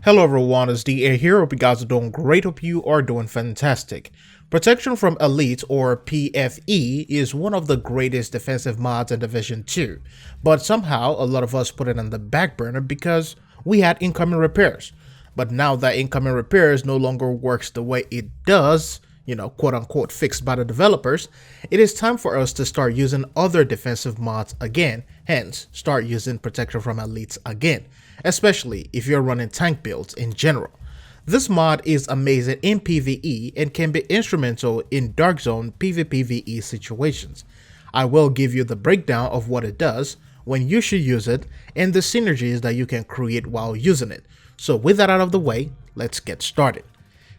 Hello everyone, it's DA here. Hope you guys are doing great. Hope you are doing fantastic. Protection from Elite, or PFE, is one of the greatest defensive mods in Division 2, but somehow a lot of us put it on the back burner because we had incoming repairs. But now that incoming repairs no longer works the way it does, quote unquote fixed by the developers, it is time for us to start using other defensive mods again, hence start using Protection from Elites again, especially if you're running tank builds in general. This mod is amazing in PvE and can be instrumental in Dark Zone PvPvE situations. I will give you the breakdown of what it does, when you should use it, and the synergies that you can create while using it. So with that out of the way, let's get started.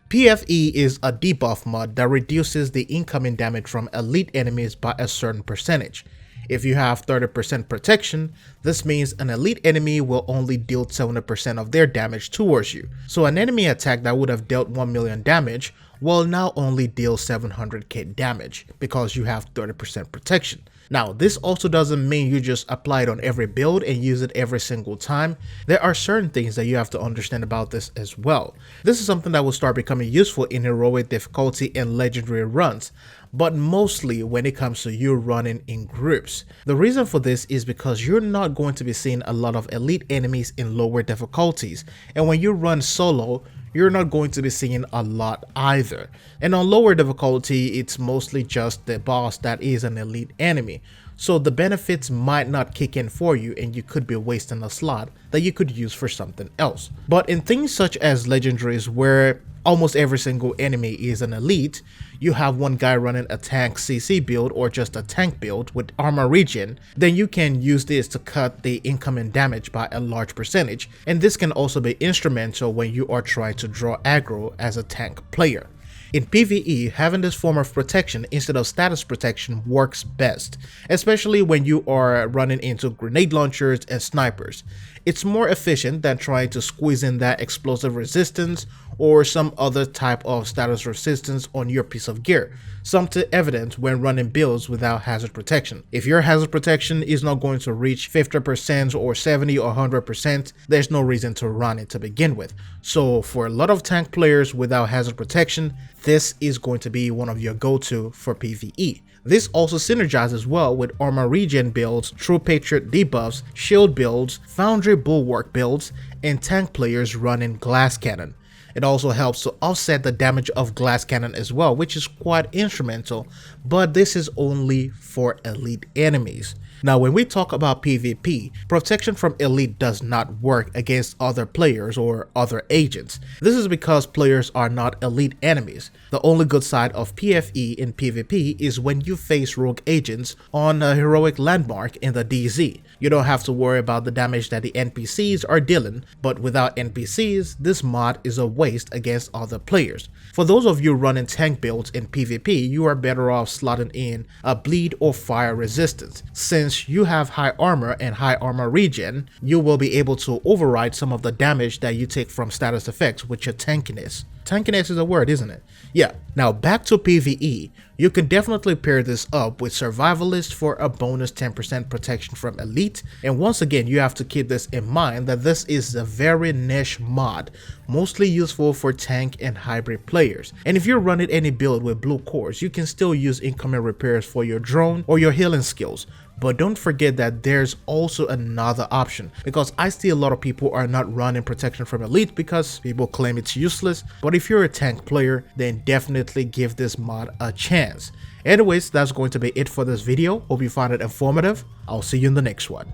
PFE is a debuff mod that reduces the incoming damage from elite enemies by a certain percentage. If you have 30% protection, this means an elite enemy will only deal 70% of their damage towards you. So an enemy attack that would have dealt 1 million damage will now only deal 700k damage because you have 30% protection. Now, this also doesn't mean you just apply it on every build and use it every single time. There are certain things that you have to understand about this as well. This is something that will start becoming useful in heroic difficulty and legendary runs, but mostly when it comes to you running in groups. The reason for this is because you're not going to be seeing a lot of elite enemies in lower difficulties, and when you run solo, you're not going to be seeing a lot either. And on lower difficulty, it's mostly just the boss that is an elite enemy. So the benefits might not kick in for you and you could be wasting a slot that you could use for something else. But in things such as legendaries, where almost every single enemy is an elite, you have one guy running a tank CC build or just a tank build with armor regen, then you can use this to cut the incoming damage by a large percentage, and this can also be instrumental when you are trying to draw aggro as a tank player. In PvE, having this form of protection instead of status protection works best, especially when you are running into grenade launchers and snipers. It's more efficient than trying to squeeze in that explosive resistance or some other type of status resistance on your piece of gear, something evident when running builds without hazard protection. If your hazard protection is not going to reach 50% or 70 or 100%, there's no reason to run it to begin with. So for a lot of tank players without hazard protection, this is going to be one of your go-to for PvE. This also synergizes well with armor regen builds, true patriot debuffs, shield builds, foundry bulwark builds, and tank players running glass cannon. It also helps to offset the damage of glass cannon as well, which is quite instrumental, but this is only for elite enemies. Now, when we talk about PvP, protection from elite does not work against other players or other agents. This is because players are not elite enemies. The only good side of PfE in PvP is when you face rogue agents on a heroic landmark in the DZ. You don't have to worry about the damage that the NPCs are dealing, but without NPCs, this mod is a waste against other players. For those of you running tank builds in PvP, you are better off slotting in a bleed or fire resistance. Since you have high armor and high armor regen, you will be able to override some of the damage that you take from status effects with your tankiness. Tankiness is a word, isn't it? Yeah. Now back to PvE. You can definitely pair this up with Survivalist for a bonus 10% protection from elite, and once again you have to keep this in mind that this is a very niche mod, mostly useful for tank and hybrid players. And if you're running any build with blue cores, you can still use incoming repairs for your drone or your healing skills. But don't forget that there's also another option, because I see a lot of people are not running protection from elite because people claim it's useless. But if you're a tank player, then definitely give this mod a chance. Anyways, that's going to be it for this video. Hope you found it informative. I'll see you in the next one.